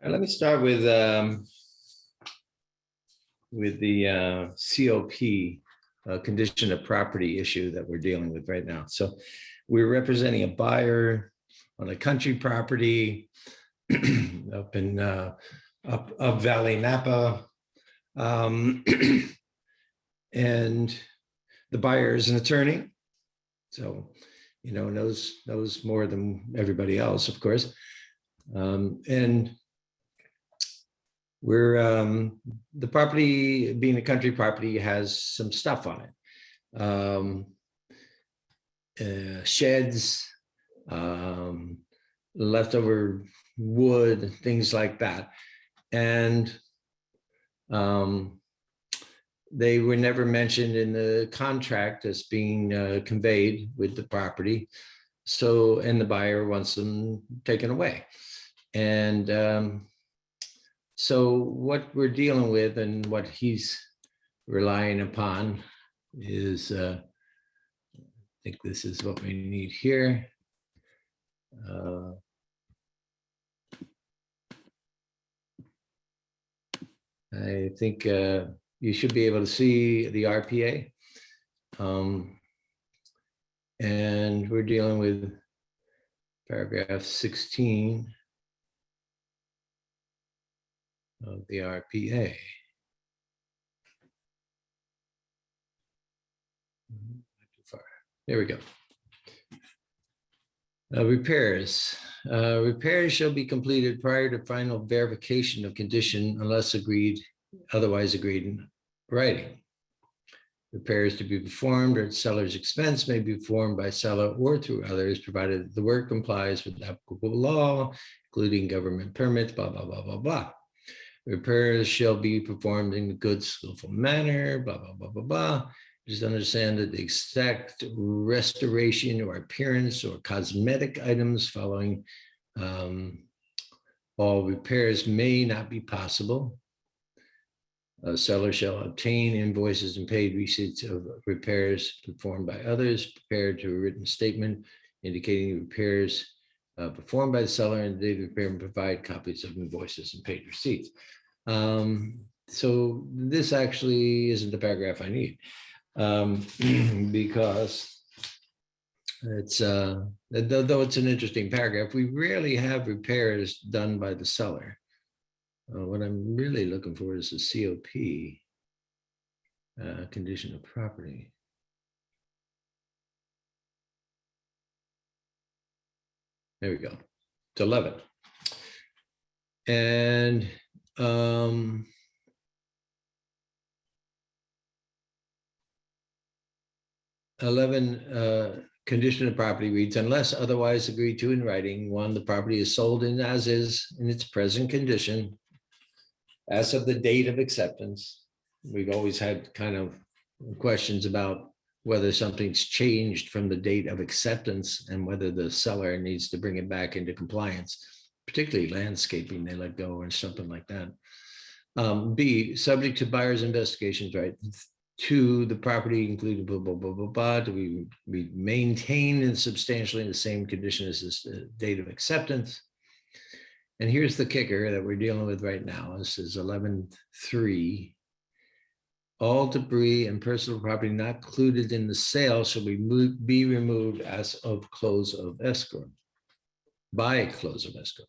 Let me start with the COP, condition of property issue that we're dealing with right now. So we're representing a buyer on a country property up in up Valley Napa, and the buyer is an attorney, so knows more than everybody else, of course, and we're the property, being a country property, has some stuff on it, sheds, leftover wood, things like that, and they were never mentioned in the contract as being conveyed with the property. So, and the buyer wants them taken away, and so what we're dealing with and what he's relying upon is, I think this is what we need here. I think you should be able to see the RPA. And we're dealing with paragraph 16 of the RPA. Not too far. There we go. Repairs. Repairs shall be completed prior to final verification of condition unless otherwise agreed in writing. Repairs to be performed at seller's expense may be performed by seller or through others, provided the work complies with applicable law, including government permits, blah, blah, blah, blah, blah. Repairs shall be performed in a good, skillful manner, blah, blah, blah, blah, blah. Just understand that the exact restoration or appearance or cosmetic items following all repairs may not be possible. A seller shall obtain invoices and paid receipts of repairs performed by others, prepared to a written statement indicating repairs performed by the seller and the date of repair, and provide copies of invoices and paid receipts. So this actually isn't the paragraph I need, because it's though it's an interesting paragraph, we rarely have repairs done by the seller. What I'm really looking for is the COP, condition of property. There we go. It's 11. And 11, condition of property reads, unless otherwise agreed to in writing, 1, the property is sold in as is in its present condition as of the date of acceptance. We've always had kind of questions about whether something's changed from the date of acceptance and whether the seller needs to bring it back into compliance, particularly landscaping they let go or something like that. B, subject to buyer's investigations, right? 2, the property including blah, blah, blah, blah, blah, to be maintained in substantially the same condition as this date of acceptance. And here's the kicker that we're dealing with right now. This is 11.3. All debris and personal property not included in the sale shall be removed as of close of escrow, by close of escrow.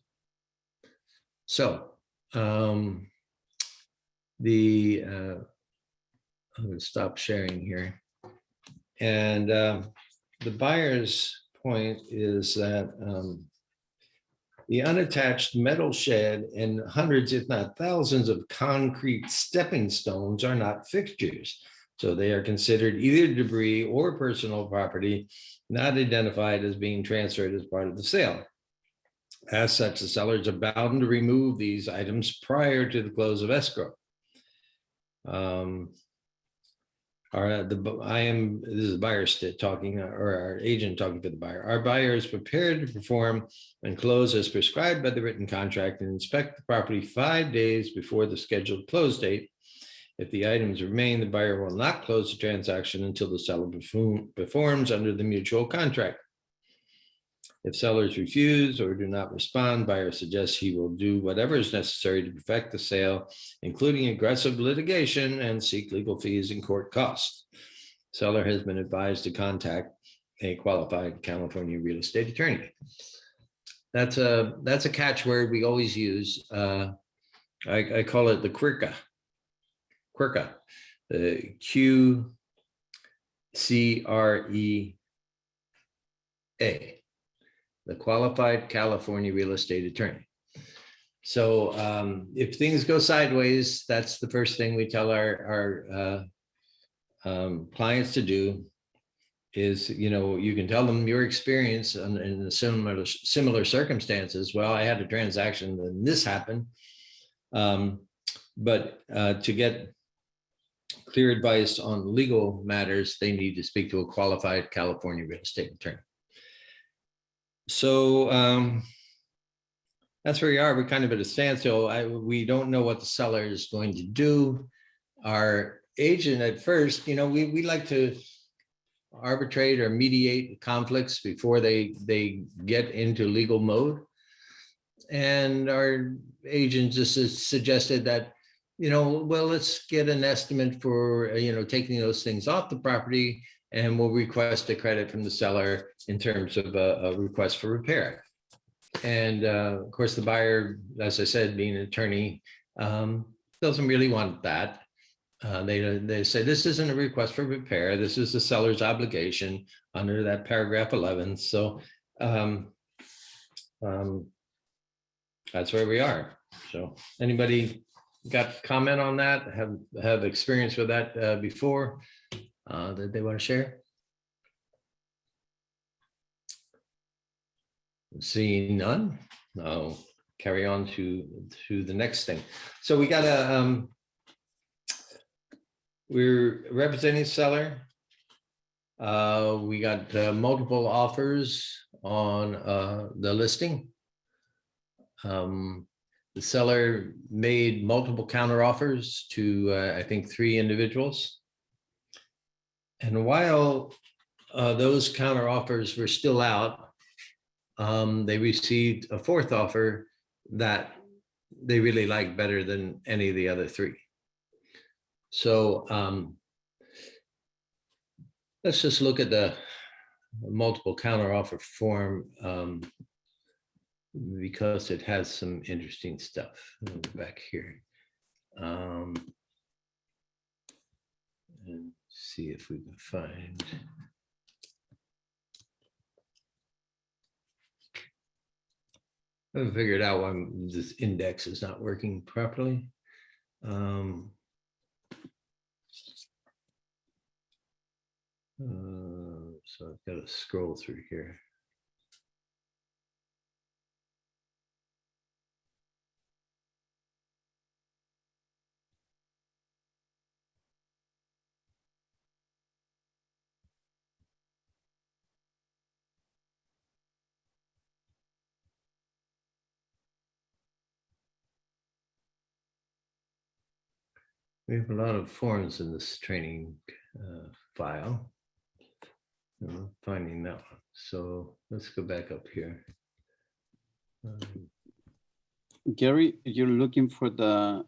So I'm going to stop sharing here. And the buyer's point is that the unattached metal shed and hundreds, if not thousands, of concrete stepping stones are not fixtures. So they are considered either debris or personal property, not identified as being transferred as part of the sale. As such, the sellers are bound to remove these items prior to the close of escrow. This is the buyer talking, or our agent talking for the buyer. Our buyer is prepared to perform and close as prescribed by the written contract and inspect the property 5 days before the scheduled close date. If the items remain, the buyer will not close the transaction until the seller performs under the mutual contract. If sellers refuse or do not respond, buyer suggests he will do whatever is necessary to perfect the sale, including aggressive litigation and seek legal fees and court costs. Seller has been advised to contact a qualified California real estate attorney. That's a catchword we always use. I call it the QCRA, the QCREA, the Qualified California Real Estate Attorney. So if things go sideways, that's the first thing we tell our clients to do is, you can tell them your experience in the similar circumstances. Well, I had a transaction and this happened. But to get clear advice on legal matters, they need to speak to a qualified California real estate attorney. So that's where we are. We're kind of at a standstill. We don't know what the seller is going to do. Our agent at first, we like to arbitrate or mediate conflicts before they get into legal mode. And our agent just suggested that, well, let's get an estimate for, taking those things off the property, and we'll request a credit from the seller in terms of a request for repair. And of course, the buyer, as I said, being an attorney, doesn't really want that. They say this isn't a request for repair. This is the seller's obligation under that paragraph 11. So that's where we are. So anybody got comment on that? Have experience with that before that they want to share? Seeing none, I'll carry on to the next thing. So we got we're representing seller. We got multiple offers on the listing. The seller made multiple counter offers to I think 3 individuals. And while those counter offers were still out, they received a 4th offer that they really liked better than any of the other 3. So let's just look at the multiple counter offer form because it has some interesting stuff. Let me go back here and see if we can find. I haven't figured out why this index is not working properly. So I've got to scroll through here. We have a lot of forms in this training file. Finding that one. So let's go back up here. Gary, you're looking for the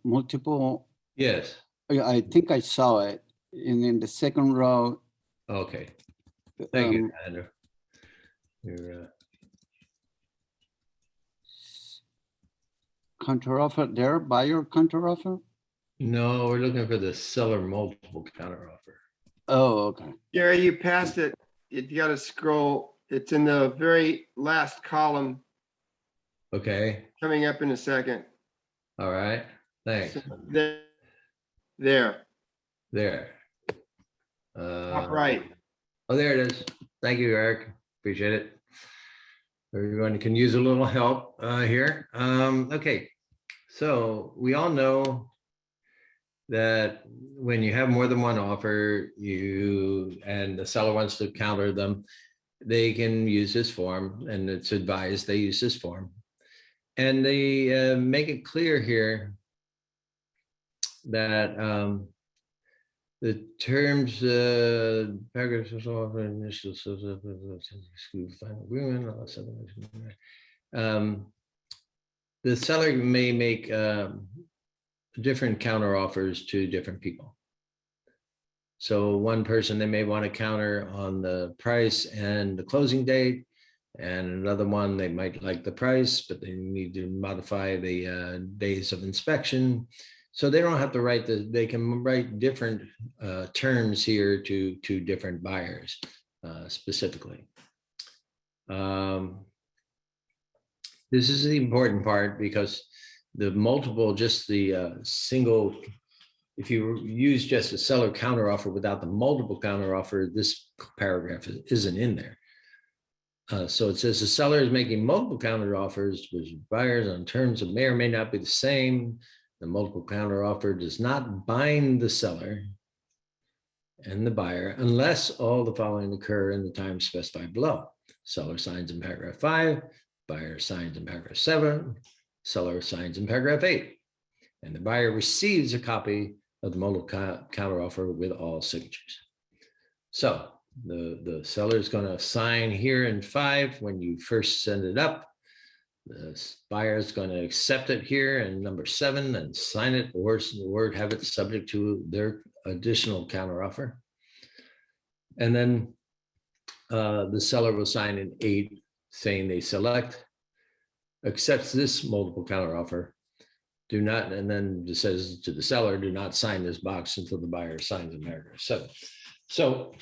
multiple? Yes. I think I saw it in the second row. Okay. Thank you, Andrew. You're counteroffer there, buyer counteroffer? No, we're looking for the seller multiple counteroffer. Oh, okay. Gary, you passed it. You got to scroll. It's in the very last column, Okay. coming up in a second. All right. Thanks. There. There. Top right. Oh, there it is. Thank you, Eric. Appreciate it. Everyone can use a little help here. Okay. So we all know that when you have more than one offer, and the seller wants to counter them, they can use this form, and it's advised they use this form. And they make it clear here that The terms, paragraphs of offer, initial, exclude final agreement. The seller may make different counter offers to different people. So one person, they may want to counter on the price and the closing date. And another one, they might like the price, but they need to modify the days of inspection. So they don't have to write they can write different terms here to different buyers specifically. This is the important part because the multiple, just the single, if you use just a seller counteroffer without the multiple counteroffer, this paragraph isn't in there. So it says the seller is making multiple counteroffers with buyers on terms that may or may not be the same. The multiple counteroffer does not bind the seller and the buyer unless all the following occur in the time specified below. Seller signs in paragraph 5, buyer signs in paragraph 7, seller signs in paragraph 8, and the buyer receives a copy of the multiple counteroffer with all signatures. So the seller is going to sign here in 5 when you first send it up. The buyer is going to accept it here in number 7 and sign it or have it subject to their additional counteroffer. And then the seller will sign in 8 saying they select, accepts this multiple counteroffer, do not, and then it says to the seller, do not sign this box until the buyer signs in paragraph 7. So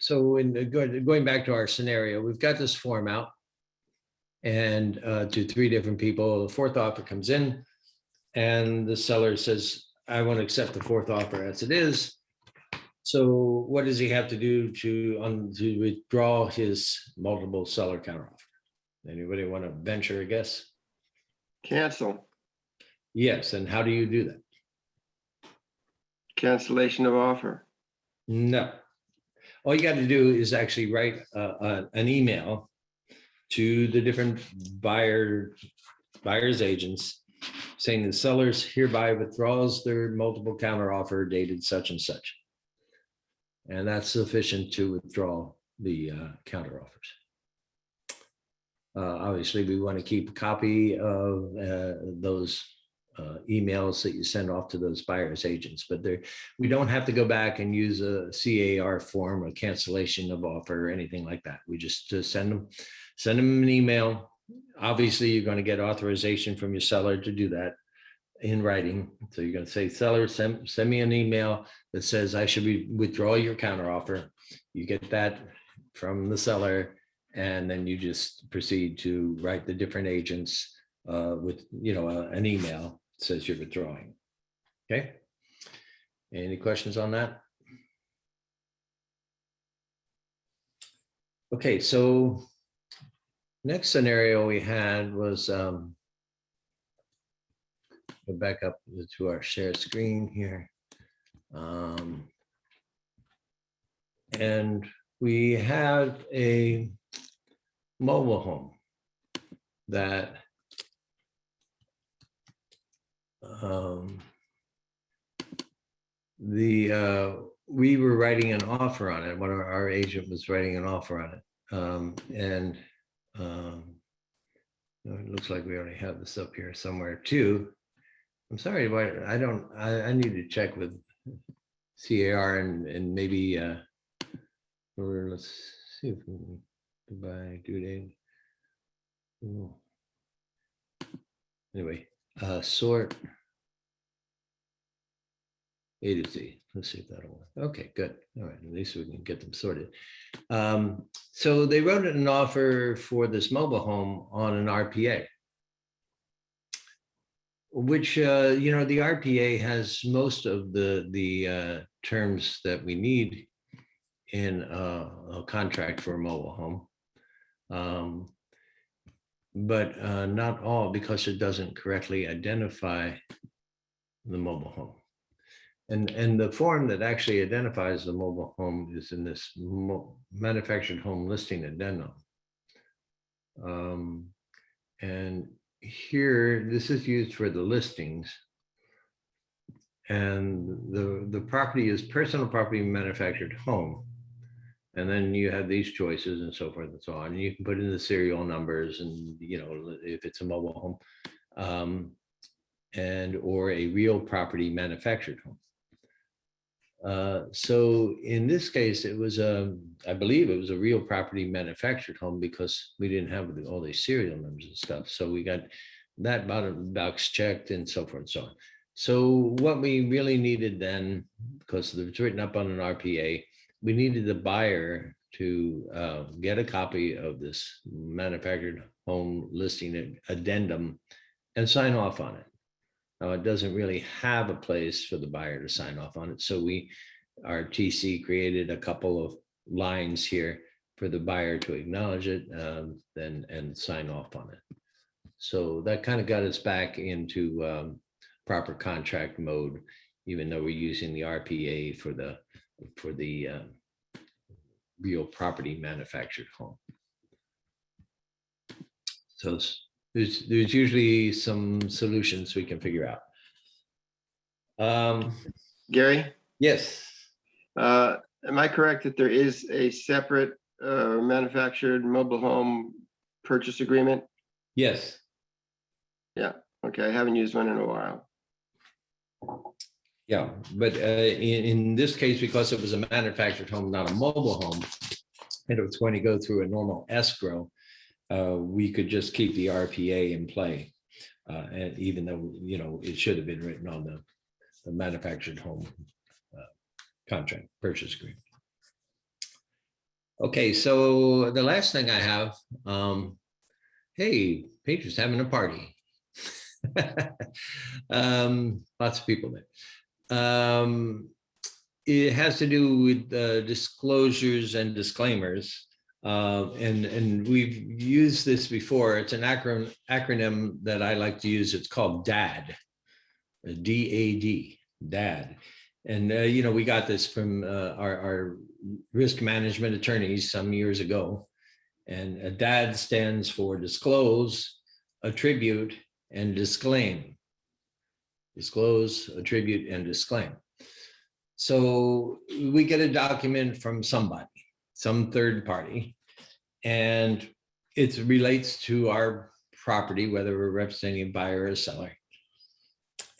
going back to our scenario, we've got this form out and to 3 different people. The 4th offer comes in and the seller says, I want to accept the 4th offer as it is. So what does he have to do to withdraw his multiple seller counteroffer? Anybody want to venture a guess? Cancel. Yes, and how do you do that? Cancellation of offer. No. All you got to do is actually write an email to the different buyer's agents saying the sellers hereby withdraws their multiple counteroffer dated such and such. And that's sufficient to withdraw the counteroffers. Obviously, we want to keep a copy of those emails that you send off to those buyer's agents, but we don't have to go back and use a CAR form, a cancellation of offer or anything like that. We just send them an email. Obviously, you're going to get authorization from your seller to do that in writing. So you're going to say, seller, send me an email that says I should withdraw your counteroffer. You get that from the seller, and then you just proceed to write the different agents with an email that says you're withdrawing. Okay. Any questions on that? Okay, so next scenario we had was go back up to our share screen here. And we have a mobile home that we were writing an offer on it. Our agent was writing an offer on it. It looks like we already have this up here somewhere too. I'm sorry, but I need to check with CAR and maybe or let's see if we can goodbye due date. Ooh. Anyway, sort A to Z. Let's see if that'll work. Okay, good. All right, at least we can get them sorted. So they wrote an offer for this mobile home on an RPA, which, the RPA has most of the terms that we need in a contract for a mobile home. But not all, because it doesn't correctly identify the mobile home. And the form that actually identifies the mobile home is in this manufactured home listing addendum. And here, this is used for the listings. And the property is personal property manufactured home. And then you have these choices and so forth and so on. You can put in the serial numbers and, you know, if it's a mobile home, and or a real property manufactured home. So in this case, it was I believe it was a real property manufactured home because we didn't have all these serial numbers and stuff. So we got that box checked and so forth and so on. So what we really needed then, because it was written up on an RPA, we needed the buyer to get a copy of this manufactured home listing addendum and sign off on it. Now, it doesn't really have a place for the buyer to sign off on it. So our TC created a couple of lines here for the buyer to acknowledge it and sign off on it. So that kind of got us back into proper contract mode, even though we're using the RPA for the real property manufactured home. So there's usually some solutions we can figure out. Gary, Yes. am I correct that there is a separate manufactured mobile home purchase agreement? Yes. Okay, I haven't used one in a while. Yeah, but in this case, because it was a manufactured home, not a mobile home, and it was going to go through a normal escrow, we could just keep the RPA in play, and even though, you know, it should have been written on the manufactured home contract purchase agreement. Okay, so the last thing I have, hey, Peter's having a party. Lots of people there. It has to do with disclosures and disclaimers. And we've used this before. It's an acronym that I like to use. It's called DAD, D-A-D, DAD. And, you know, we got this from our risk management attorneys some years ago. And DAD stands for disclose, attribute, and disclaim. Disclose, attribute, and disclaim. So we get a document from somebody, some third party, and it relates to our property, whether we're representing a buyer or a seller.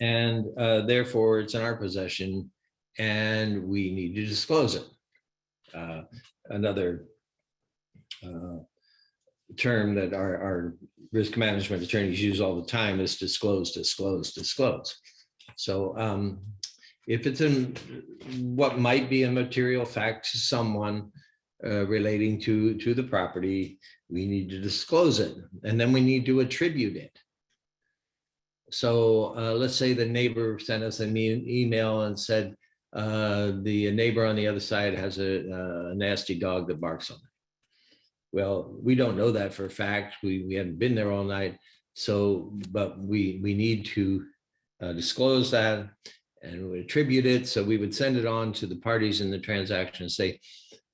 And therefore, it's in our possession, and we need to disclose it. Another term that our risk management attorneys use all the time is disclose, disclose, disclose. So if it's in what might be a material fact to someone relating to the property, we need to disclose it, and then we need to attribute it. So let's say the neighbor sent us an email and said the neighbor on the other side has a nasty dog that barks on it. Well, we don't know that for a fact. We haven't been there all night. So, but we need to disclose that and we attribute it. So we would send it on to the parties in the transaction and say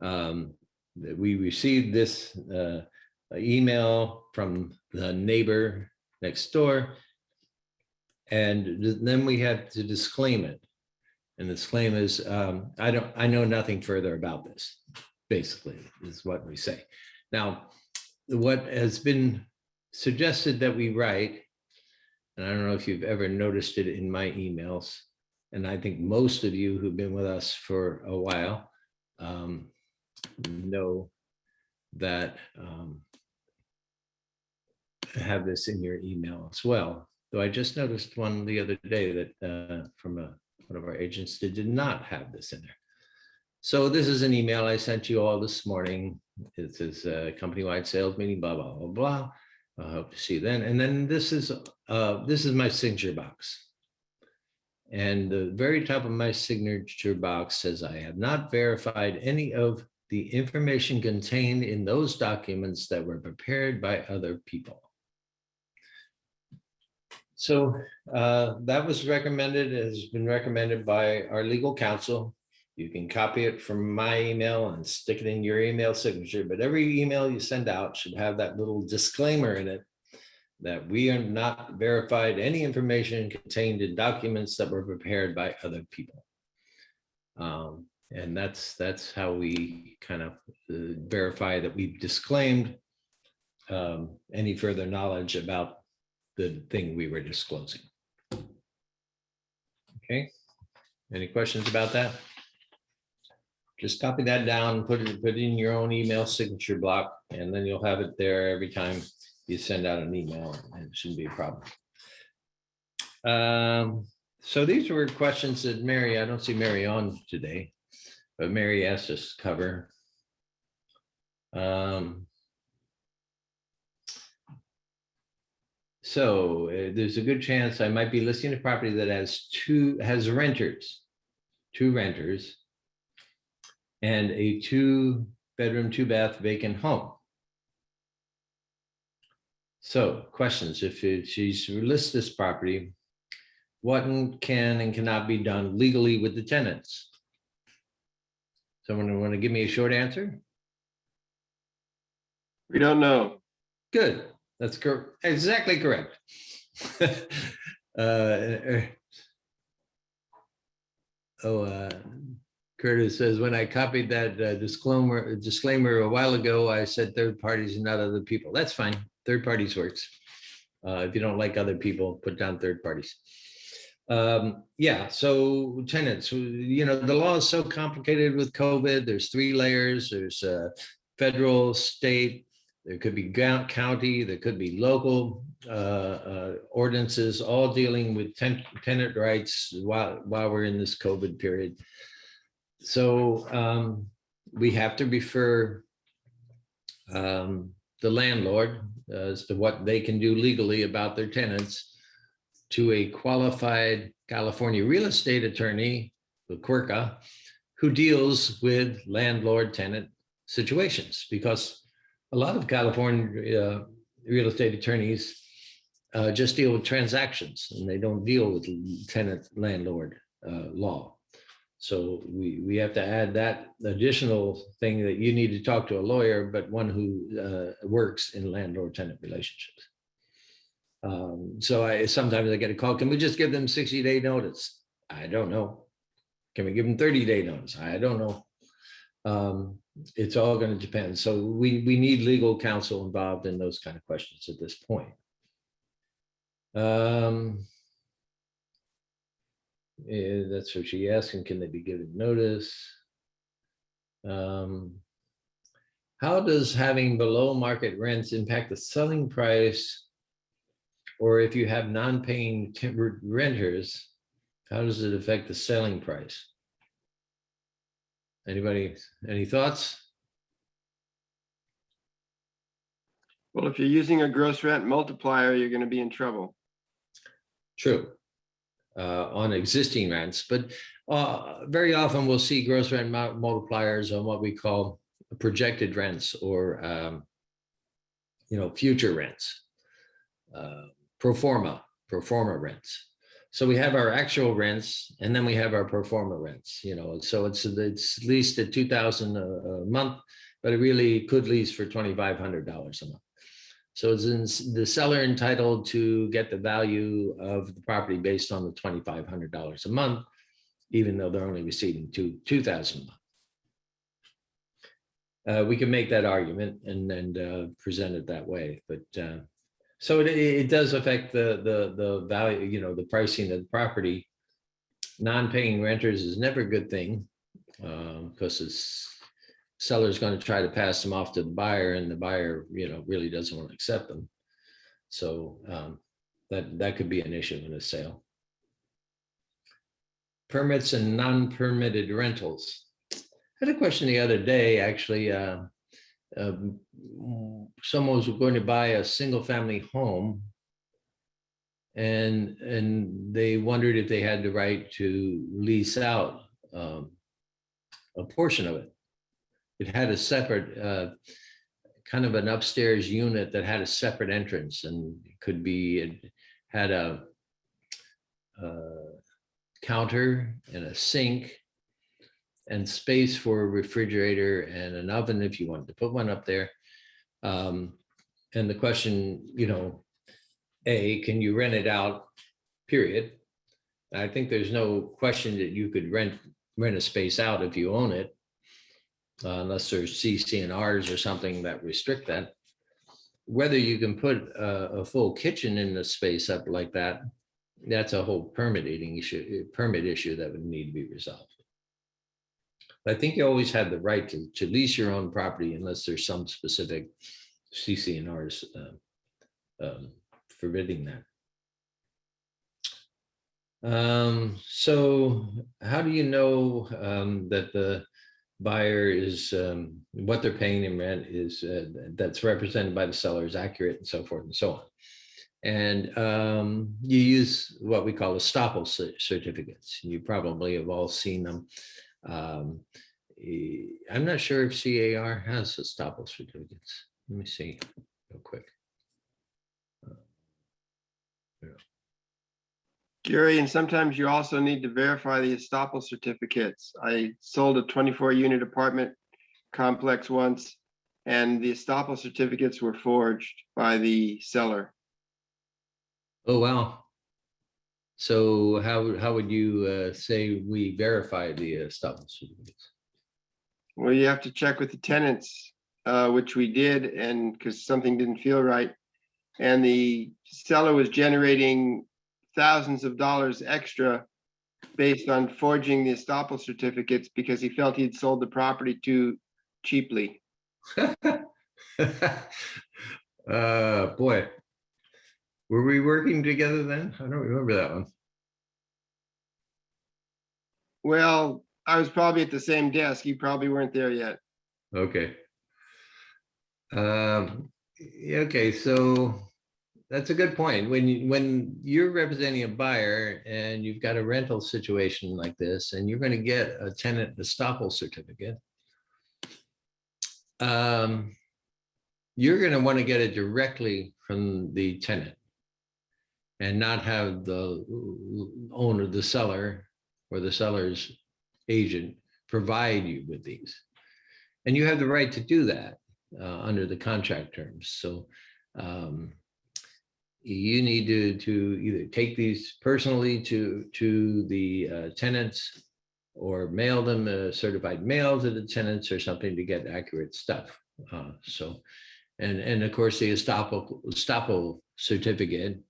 that we received this email from the neighbor next door. And then we have to disclaim it. And the disclaim is, I know nothing further about this, basically, is what we say. Now, what has been suggested that we write, and I don't know if you've ever noticed it in my emails, and I think most of you who've been with us for a while know that have this in your email as well. Though I just noticed one the other day that from one of our agents that did not have this in there. So this is an email I sent you all this morning. It says company-wide sales meeting, blah, blah, blah, blah. I hope to see you then. And then this is my signature box. And the very top of my signature box says, I have not verified any of the information contained in those documents that were prepared by other people. So that was recommended, has been recommended by our legal counsel. You can copy it from my email and stick it in your email signature, but every email you send out should have that little disclaimer in it that we are not verified any information contained in documents that were prepared by other people. And that's how we kind of verify that we've disclaimed any further knowledge about the thing we were disclosing. Okay, any questions about that? Just copy that down, put it in your own email signature block, and then you'll have it there every time you send out an email, and it shouldn't be a problem. So these were questions that Mary, I don't see Mary on today, but Mary asked us to cover. So there's a good chance I might be listing a property that has two renters, and a 2-bedroom, 2-bath vacant home. So questions, if she's lists this property, what can and cannot be done legally with the tenants? Someone want to give me a short answer? We don't know. Good, that's exactly correct. Curtis says, when I copied that disclaimer a while ago, I said third parties and not other people. That's fine. Third parties works. If you don't like other people, put down third parties. Yeah, so tenants, you know, the law is so complicated with COVID. There's 3 layers. There's federal, state, there could be county, there could be local ordinances, all dealing with tenant rights while we're in this COVID period. So we have to refer the landlord as to what they can do legally about their tenants to a qualified California real estate attorney, the QURCA, who deals with landlord-tenant situations, because a lot of California real estate attorneys just deal with transactions, and they don't deal with tenant-landlord law. So we have to add that additional thing that you need to talk to a lawyer, but one who works in landlord-tenant relationships. So sometimes I get a call, can we just give them 60-day notice? I don't know. Can we give them 30-day notice? I don't know. It's all going to depend. So we need legal counsel involved in those kind of questions at this point. Yeah, that's what she asked, and can they be given notice? How does having below market rents impact the selling price? Or if you have non-paying renters, how does it affect the selling price? Anybody, any thoughts? Well, if you're using a gross rent multiplier, you're going to be in trouble. True. On existing rents, but very often we'll see gross rent multipliers on what we call projected rents, or future rents, pro forma rents. So we have our actual rents, and then we have our pro forma rents. So it's leased at $2,000 a month, but it really could lease for $2,500 a month. So is the seller entitled to get the value of the property based on the $2,500 a month, even though they're only receiving $2,000 a month? We can make that argument and present it that way, but so it does affect the value, the pricing of the property. Non-paying renters is never a good thing, because it's seller's going to try to pass them off to the buyer, and the buyer, really doesn't want to accept them. So that could be an issue in a sale. Permits and non-permitted rentals. I had a question the other day, actually. Someone was going to buy a single-family home, and they wondered if they had the right to lease out a portion of it. It had a separate, kind of an upstairs unit that had a separate entrance, and it had a counter and a sink and space for a refrigerator and an oven if you wanted to put one up there. And the question, can you rent it out, period? I think there's no question that you could rent a space out if you own it, unless there's CC&Rs or something that restrict that. Whether you can put a full kitchen in the space up like that, that's a whole permit issue that would need to be resolved. I think you always have the right to lease your own property unless there's some specific CC&Rs forbidding that. So how do you know that the buyer is, what they're paying in rent is, that's represented by the seller is accurate, and so forth and so on? And you use what we call estoppel certificates. You probably have all seen them. I'm not sure if CAR has estoppel certificates. Let me see real quick. Gary, and sometimes you also need to verify the estoppel certificates. I sold a 24-unit apartment complex once, and the estoppel certificates were forged by the seller. Oh, wow. So how would you say we verify the estoppel certificates? Well, you have to check with the tenants, which we did, and because something didn't feel right. And the seller was generating thousands of dollars extra based on forging the estoppel certificates because he felt he'd sold the property too cheaply. Boy, were we working together then? I don't remember that one. Well, I was probably at the same desk. You probably weren't there yet. Okay. Okay, so that's a good point. When you're representing a buyer and you've got a rental situation like this, and you're going to get a tenant estoppel certificate, you're going to want to get it directly from the tenant and not have the owner, the seller, or the seller's agent provide you with these. And you have the right to do that under the contract terms. So you need to either take these personally to the tenants, or mail them a certified mail to the tenants or something to get accurate stuff. And of course, the estoppel certificate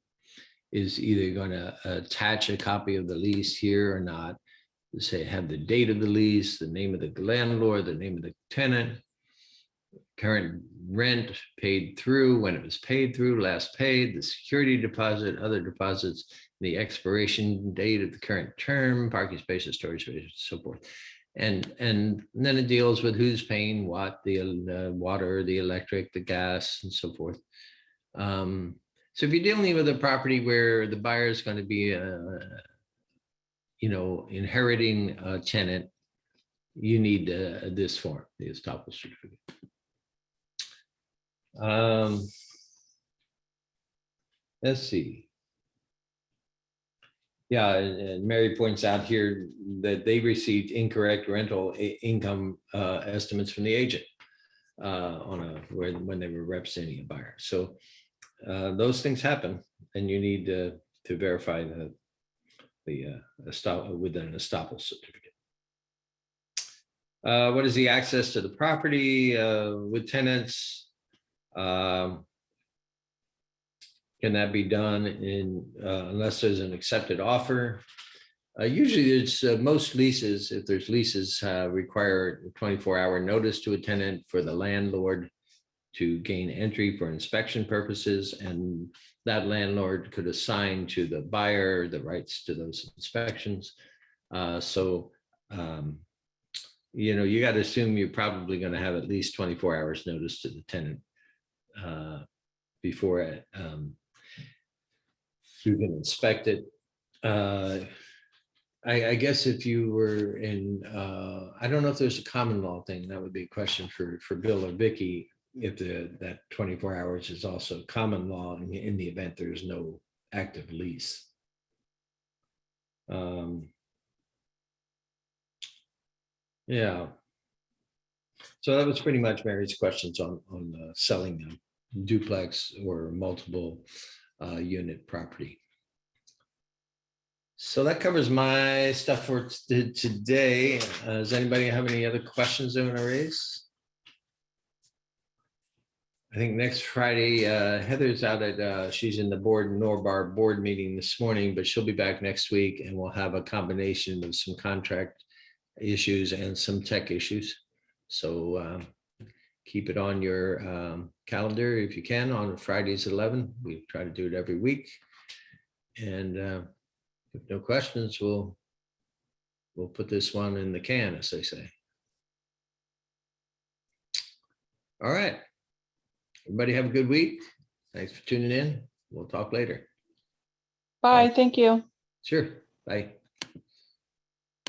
is either going to attach a copy of the lease here or not. Say, have the date of the lease, the name of the landlord, the name of the tenant, current rent paid through, when it was paid through, last paid, the security deposit, other deposits, the expiration date of the current term, parking spaces, storage spaces, so forth. And then it deals with who's paying what, the water, the electric, the gas, and so forth. So if you're dealing with a property where the buyer is going to be inheriting a tenant, you need this form, the estoppel certificate. Let's see. Yeah, and Mary points out here that they received incorrect rental income estimates from the agent when they were representing a buyer. So those things happen, and you need to verify the with an estoppel certificate. What is the access to the property with tenants? Can that be done unless there's an accepted offer? Usually it's most leases, if there's leases, require a 24-hour notice to a tenant for the landlord to gain entry for inspection purposes, and that landlord could assign to the buyer the rights to those inspections. You got to assume you're probably going to have at least 24 hours notice to the tenant before you can inspect it. I guess if you were in, I don't know if there's a common law thing. That would be a question for Bill or Vicky, if that 24 hours is also common law in the event there's no active lease. Yeah. So that was pretty much Mary's questions on selling them, duplex or multiple unit property. So that covers my stuff for today. Does anybody have any other questions they want to raise? I think next Friday, Heather's out at, she's in the Norbar board meeting this morning, but she'll be back next week and we'll have a combination of some contract issues and some tech issues. So keep it on your calendar if you can on Fridays at 11. We try to do it every week. And if no questions, we'll put this one in the can, as they say. All right. Everybody have a good week. Thanks for tuning in. We'll talk later. Bye, thank you. Sure. Bye.